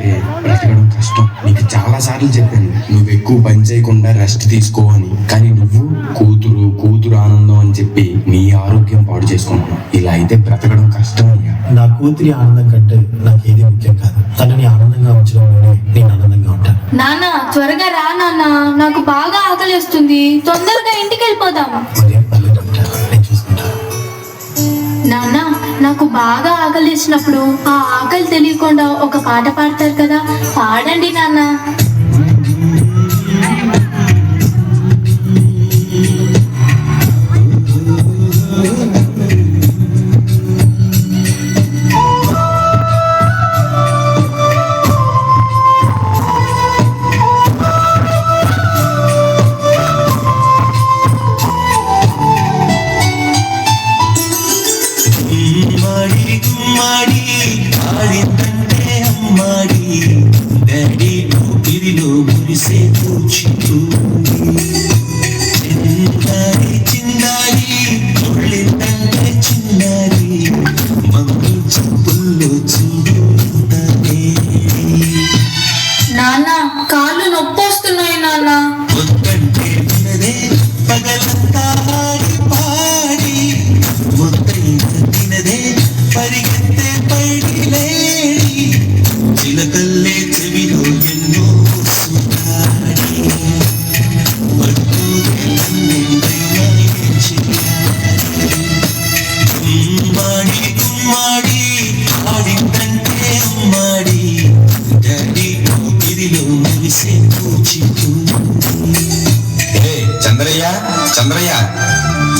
ఉంటే బ్రతకడం కష్టం. నీకు చాలా సార్లు చెప్పాను నువ్వు ఎక్కువ పని చేయకుండా రెస్ట్ తీసుకో అని, కానీ నువ్వు కూతురు ఆనందం అని చెప్పి నీ ఆరోగ్యం పాడు చేసుకున్నావు. ఇలా అయితే బ్రతకడం కష్టం అయ్యా. నా కూతురి ఆనందం కంటే నాకు ఏది ముఖ్యం కాదు. తనని ఆనందంగా ఉంచడంలోనే నేను ఆనందంగా ఉంటాను. నాన్న త్వరగా రా నాన్న, నాకు బాగా ఆకలిస్తుంది. తొందరగా ఇంటికి వెళ్ళిపోదాం. ఉదయం పల్లె డాక్టర్, నేను చూసుకుంటాను. నాన్న నాకు బాగా ఆకలిసినప్పుడు ఆ ఆకలి తెలియకుండా ఒక పాట పాడతారు కదా, పాడండి నాన్న. నాన్న కాళ్ళు నొప్పి వస్తున్నాయి నాన్న. చిలకల్లే చెవిలో ఎన్నో గుమ్మాడి ఆడిందంటే అమ్మాడి డాడీ ఇదిలో మురిసే చంద్రయ్య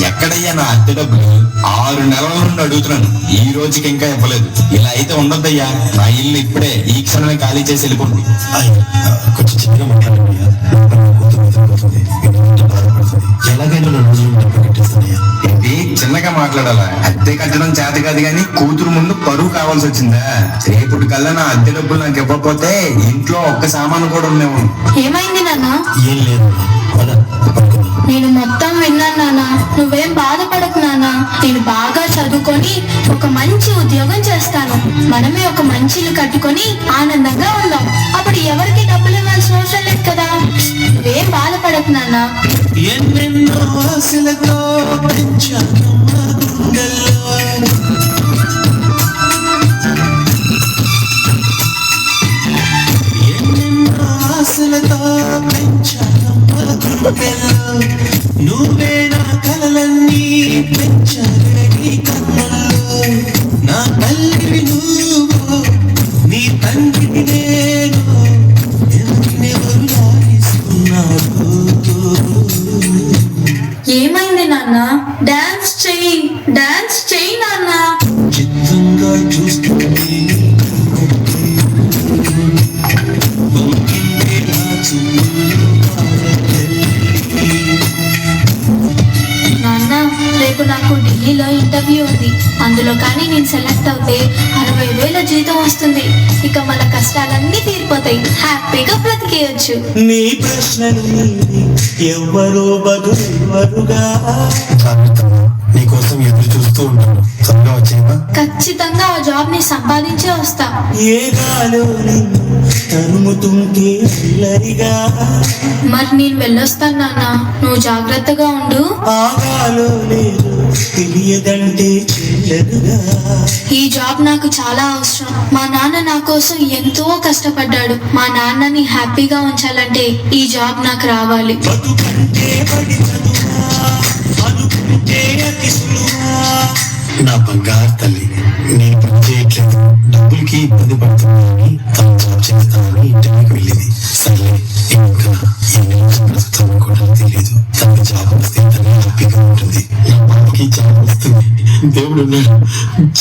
ఎక్కడయ్యా నా అద్దె డబ్బులు? 6 నెలల నుండి అడుగుతున్నాను, ఈ రోజుకి ఇంకా ఇవ్వలేదు. ఇలా అయితే ఉండొద్దయ్యా. నా ఇల్లు ఇప్పుడే ఈ క్షణమే ఖాళీ చేసి వెళ్ళిపోండి. కొంచెం చిన్నగా మాట్లాడండి. ఎలాగైనా నా రోజులు డబ్బు కట్టేస్తానయ్యా. ఏంటి చిన్నగా మాట్లాడాలా? అద్దె కట్టడం చేత కాదు కానీ కూతురు ముందు పరువు కావాల్సి వచ్చిందా? రేపటి కల్లా నా అద్దె డబ్బులు నాకు ఇవ్వకపోతే ఇంట్లో ఒక్క సామాను కూడా ఉండేవు. ఏమైంది నాన్న? ఏం లేదు, నేను మొత్తం విన్నాను నాన్న, నువ్వేం బాధపడకు నాన్న. నేను బాగా చదువుకొని ఒక మంచి ఉద్యోగం చేస్తాను. మనమే ఒక మంచి ఇల్లు కట్టుకొని ఆనందంగా ఉందాం. అప్పుడు ఎవరికి డబ్బులు ఇవ్వాల్సిన అవసరం లేదు కదా. నువ్వేం బాధపడకు నాన్న. ఎన్నెన్నో ఆశలతో పెంచాను మా గుండెల్లో. ఎన్నెన్నో ఆశలతో పెంచాను మా గుండెల్లో. నువ్వే నా కలలన్నీ పెంచాలే నీ కన్నుల్లో. నా తల్లివి నువ్వు, నీ తండ్రిని నేను, ఎవరు లాగిస్తున్నారు. ఏమైంది నాన్న? డాన్స్ చెయ్యి నాన్న. చిత్రంగా చూస్తుంది నాన్న రేపు నాకు ఢిల్లీలో ఇంటర్వ్యూ ఉంది. అందులో కానీ నేను సెలెక్ట్ అవుతే 60,000 జీతం వస్తుంది. ఇక మన కష్టాలన్నీ తీరిపోతాయి, హ్యాపీగా బ్రతికేయచ్చు. నీ ప్రశ్నలు ఎవ్వరో బదులుగా. నీకోసం ఎదురు చూస్తూ ఉంటాను. త్వరగా వచ్చేయమా. ఖచ్చితంగా ఆ జాబ్ ని సంపాదించే వస్తా. ఏ గాలో తరుముతుంటే అల్లరిగా. మరి నేను వెళ్ళొస్తాను నాన్న, నువ్వు జాగ్రత్తగా ఉండు. ఆగాలో లేదు తెలియదంటే చెల్లరుగా. ఈ జాబ్ నాకు చాలా అవసరం. మా నాన్న నా కోసం ఎంతో కష్టపడ్డాడు. మా నాన్నని హ్యాపీగా ఉంచాలంటే ఈ జాబ్ నాకు రావాలి. బతుకంటే పడి చదువా, అనుకుంటే అతి సులువా. నా బంగారు తల్లి, నేను పని చేయట్లేదు, డబ్బులకి ఇబ్బంది పడుతున్నానని తను జాబ్ చేస్తానని ఇంటర్వ్యూకి వెళ్ళింది. సర్లే, ఇంకా ఎన్ని రోజులు బ్రతుకుతామో కూడా తెలియదు. తనకి జాబ్ వస్తే తనే హ్యాపీగా ఉంటుంది. నా పాపకి జాబ్ వస్తుంది. దేవుడు ఉన్నాడు,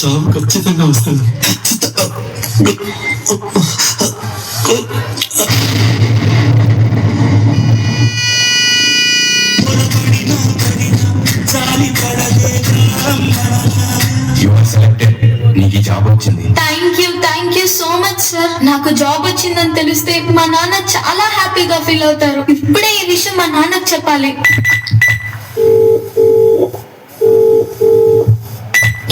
జాబ్ ఖచ్చితంగా వస్తుంది. నీకు ఈ జాబ్ వచ్చింది. Thank you so much sir. నాకు జాబ్ వచ్చిందని తెలిస్తే మా నాన్న చాలా హ్యాపీగా ఫీల్ అవుతారు. ఇప్పుడే ఈ విషయం మా నాన్నకు చెప్పాలి.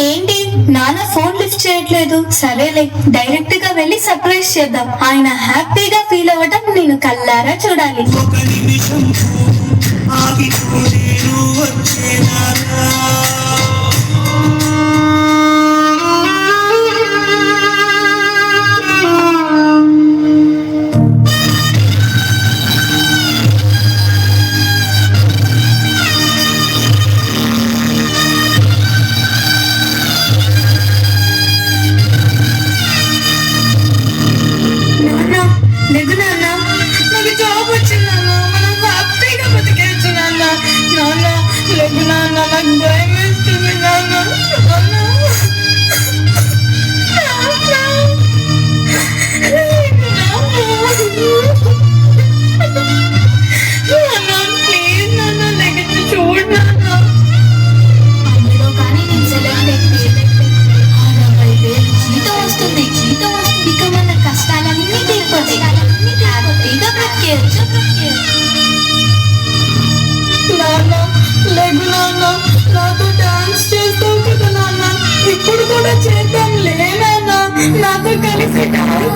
ఏంటి నాన్న ఫోన్ లిఫ్ట్ చేయట్లేదు? సరేలే, డైరెక్ట్ గా వెళ్ళి సర్ప్రైజ్ చేద్దాం. ఆయన హ్యాపీగా ఫీల్ అవ్వటం నేను కల్లారా చూడాలి. ఒక నిమిషం ఆగిపోలేను వచ్చేనా లెగు నాన్న, నాకు జాబ్ వచ్చింది నాన్న, మనం హ్యాపీగా బతికేయచ్చు నాన్న. నాన్న లెగు నాన్న, నాకు భయం వేస్తుంది నాన్న. నాన్న. ప్లీజ్ నాన్న, లెగెత్తి చూడు నాన్న. అందులో కానీ నేను సెలెక్ట్ అయితే 60,000 జీతం వస్తుంది. ఇక మన కష్టాలన్నీ తీరిపోతాయి. హ్యాపీగా బ్రతికేయచ్చు. నాన్న లెగు నాన్న, నాతో డాన్స్ చేస్తావు కదా నాన్న, ఇప్పుడు కూడా చేద్దాం లే నాన్న, నాతో కలిసి డాన్స్